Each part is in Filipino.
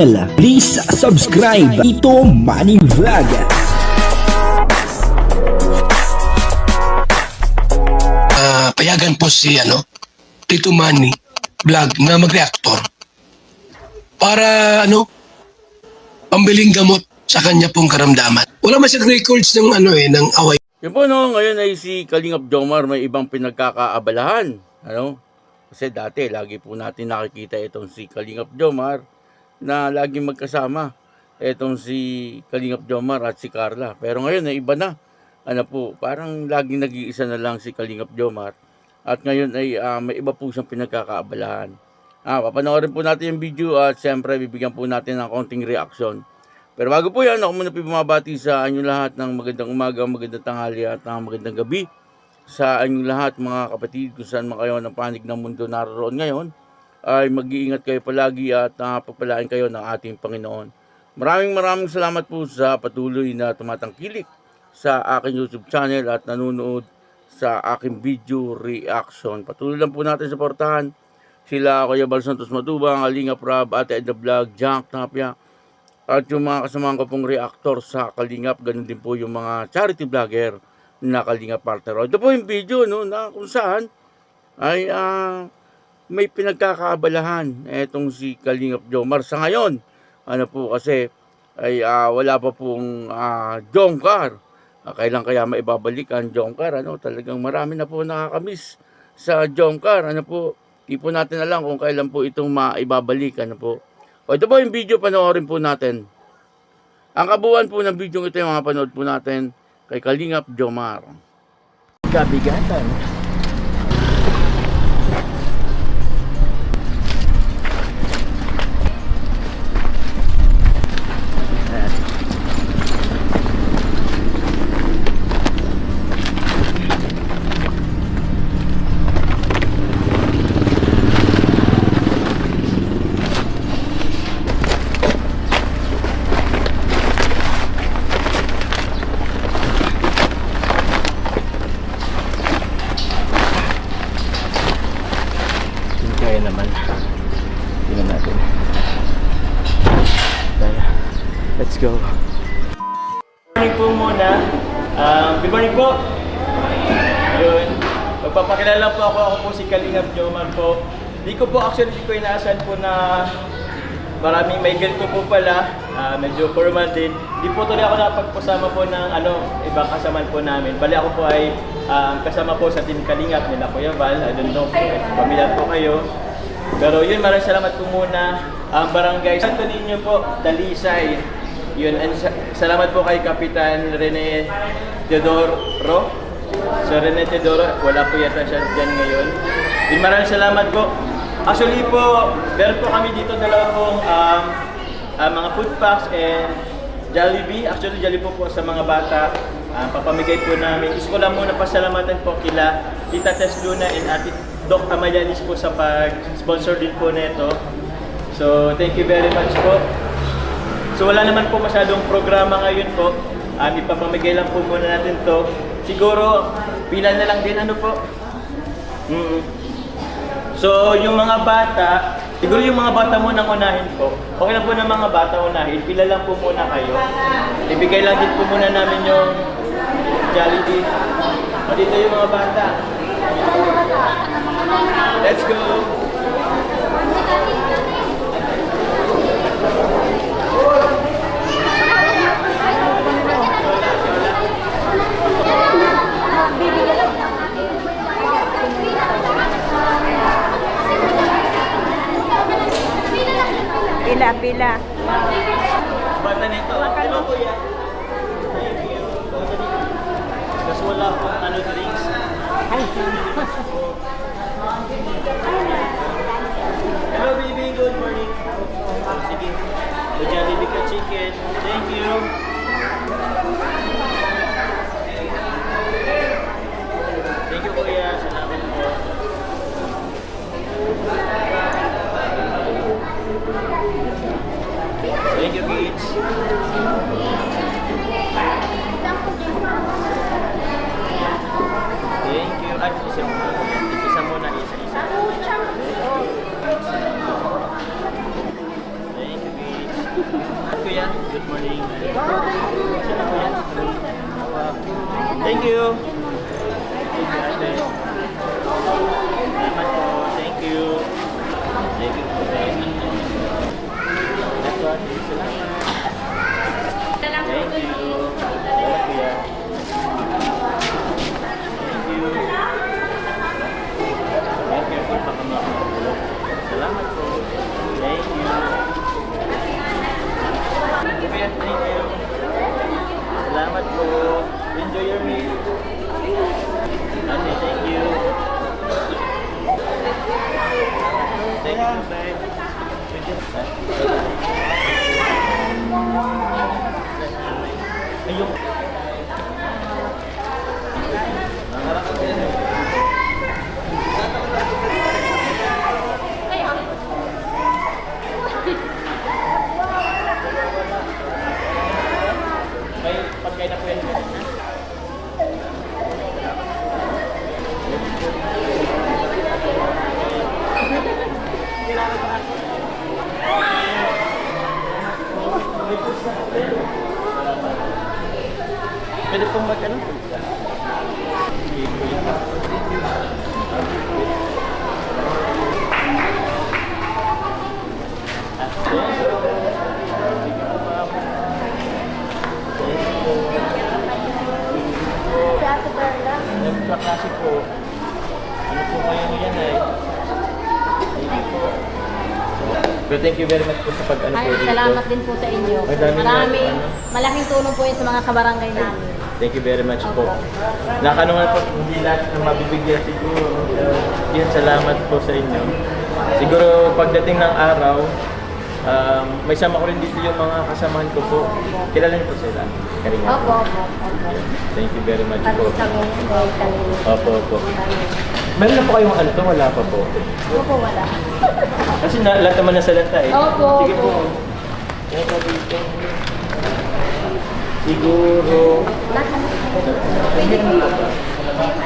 Please subscribe Ito Money Vlog. Payagan po si Tito Manny Vlog na mag-reactor para pambiling gamot sa kanya pong karamdaman. Wala masyadong records ng ng away. Yun po ngayon ay si Kalingap Jomar may ibang pinagkakaabalahan. Kasi dati lagi po natin nakikita itong si Kalingap Jomar na laging magkasama. Itong si Kalingap Jomar at si Carla. Pero ngayon ay iba na. Parang laging nag-iisa na lang si Kalingap Jomar. At ngayon ay may iba po siyang pinagkakaabalahan. Papanoorin po natin yung video at siyempre bibigyan po natin ng konting reaction. Pero bago po yan, ako muna po bumabati sa inyo lahat ng magandang umaga, magandang tanghali at magandang gabi. Sa inyo lahat mga kapatid, kung saan man kayo ng panig ng mundo naroon ngayon, ay mag-iingat kayo palagi at pagpalain kayo ng ating Panginoon. Maraming salamat po sa patuloy na tumatangkilik sa aking YouTube channel at nanonood sa aking video reaction. Patuloy lang po natin suportahan sila Kuya Bal Santos Matubang, Alinga Prab, Ate Edna Vlog, Jack Tapia, at yung mga kasamahan ko pong reactor sa Kalingap. Ganun din po yung mga charity vlogger na Kalingap partner. Ito po yung video na kung saan ay may pinagkakaabalahan etong si Kalingap Jomar sa ngayon. Kasi ay wala pa pong Jomcar. Kailan kaya maibabalik ang Jomcar? Talagang marami na po nakakamiss sa Jomcar. Di po natin alam kung kailan po itong maibabalik. Ito po yung video, panoorin po natin. Ang kabuuan po ng video ito yung mga panood po natin kay Kalingap Jomar. Kabigatan. Kaya naman. Tingnan natin. Kaya. Let's go. Good morning po muna. Good morning po. Yun. Magpapakilala po ako. Ako po si Kalingap Jomar po. Di ko inaasahan po na maraming may ganito po pala. Medyo formal din. Di po tuloy ako napagpasama po ng ibang kasamaan po namin. Bali ako po ay kasama po sa Team Kalingap nila Kuya Val. I don't know kung pamilyar po kayo. Pero yun, maraming salamat po muna. Barangay Santo Niño po, Dalisay. Yun, and salamat po kay Kapitan Rene Teodoro. So Rene Teodoro, wala po yata siya dyan ngayon. Yun, maraming salamat po. Actually po, meron po kami dito dalawang mga food packs and Jollibee. Actually, Jollibee po sa mga bata. Papamigay po namin. Gusto ko lang muna pasalamatan po kila Tita Tess Luna and Ate Doc Amayanis po sa pag-sponsor din po nito. So, thank you very much po. So, wala naman po masyadong programa ngayon po. Ipapamigay lang po muna natin to. Siguro, pila na lang din po. So, yung mga bata, siguro yung mga bata muna unahin po. Okay lang po ng mga bata unahin. Pila lang po muna kayo. Ibigay lang din po muna namin yung Jollibee. Dito yung mga bata. Let's go! Pila. Bata nito. Hello kuya. Thank you. Kasi wala akong drinks. Hello baby, good morning. Sige. The Jollibee ka chicken. Thank you. Thank you kuya. Salamat po. Thank you kids. Thank you. Isa muna. Thank you kids. Kuya, good morning. Thank you. Thank you, ate. Salamat po. Thank you. Thank you po. That's what. Salamat. Thank you. Salamat, kuya. Thank you. Thank you po. Salamat po. Thank you. Kuya, thank you. Salamat po. Enjoy your meal. Okay, thank you. Thank you, babe. Ayun. May pagkain na po yan. Pwede pong mag-ano? Nagkaklase po. Ano po ngayon yan ay? Pero thank you very much po sa pag-ano po dito. Salamat din po sa inyo. Maraming Malaking tulong po yun sa mga kabarangay namin. Thank you very much po. Nakanuman po, hindi lahat na mabibigyan siguro. Yan, salamat po sa inyo. Siguro pagdating ng araw, may sama ko rin dito yung mga kasamahan ko po. Kilala niyo po sila? Karinga. Opo. Thank you very much po. Kami. Opo. Meron na po kayong ano to? Wala pa po. Opo, wala. Kasi lahat naman nasa lanta eh. Opo. Sige po. Yan po dito. Siguro. Pwede po.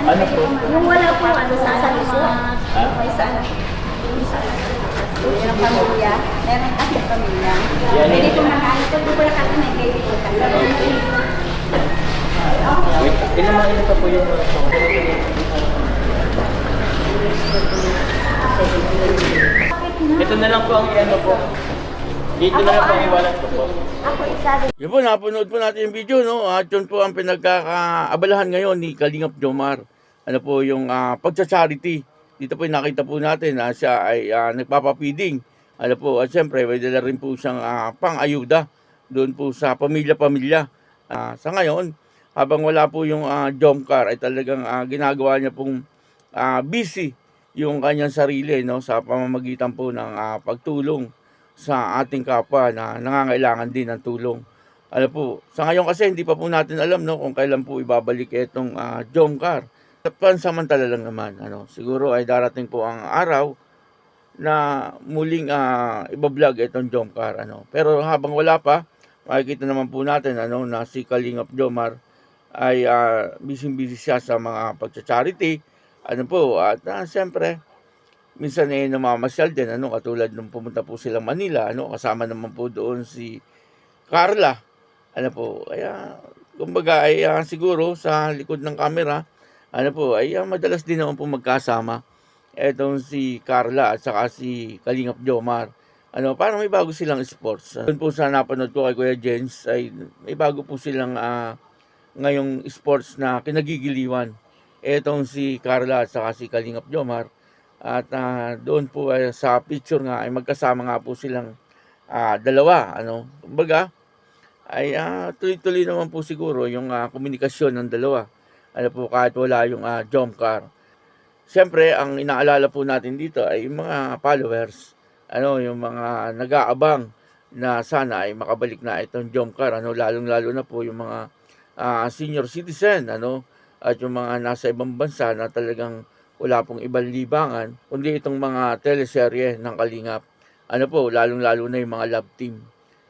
Ano po? Yung wala po, sa luso. May sana. Merong pamilya. Meron kasi pamilya. Yan. Pwede po nakain. Ito po lang kasi may baby po kasi. Wait, ilan pa po yung ito na lang po ang ano po. Dito na lang po ang iwanan ko po. Ako isa din. Yun po, napanood po natin yung video, no? At yun po ang pinagkakaabalahan ngayon ni Kalingap Jomar. Ano po yung pagsa-charity. Dito po nakita po natin na siya ay nagpapapiding. Ano po, at syempre, may dala rin po siyang pang-ayuda doon po sa pamilya-pamilya. Sa ngayon, habang wala po yung Jomcar, ay talagang ginagawa niya pong busy yung kanyang sarili, no, sa pamamagitan po ng pagtulong sa ating kapwa na nangangailangan din ng tulong. Ano po, sa ngayon kasi hindi pa po natin alam, no, kung kailan po ibabalik itong Jomcar. Pansamantala lang naman, ano, siguro ay darating po ang araw na muling ibablog itong Jomcar, ano. Pero habang wala pa, makikita naman po natin, ano, na si Kalingap Jomar ay busy siya sa mga pagcha-charity, ano po, at siyempre minsan ay namamasyal din, ano, katulad nung pumunta po silang Manila, ano, kasama naman po doon si Carla, ano po, kaya kumbaga ay siguro sa likod ng camera, ano po, ay madalas din naman po magkasama etong si Carla at saka si Kalingap Jomar. Ano, parang may bago silang sports. Doon po sa napanood ko kay Kuya Jens ay may bago po silang ngayong sports na kinagigiliwan. Etong si Carla at saka si Kalingap Jomar. At doon po sa picture nga ay magkasama nga po silang dalawa. Ano, kumbaga ay tuloy-tuloy naman po siguro yung komunikasyon ng dalawa. Ano po, kahit wala yung Jomcar. Siyempre, ang inaalala po natin dito ay yung mga followers, ano, yung mga nag-aabang na sana ay makabalik na itong Jomcar, ano, lalong-lalo na po yung mga senior citizen, ano, at yung mga nasa ibang bansa na talagang wala pong ibang libangan, kundi itong mga teleserye ng Kalingap. Ano po, lalong-lalo na yung mga love team.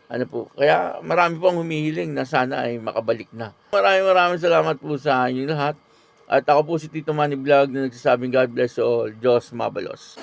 Ano po, kaya marami po ang humihiling na sana ay makabalik na. Maraming salamat po sa inyo lahat. At ako po si Tito Manny Vlog na nagsasabing God bless all, Diyos mabalos.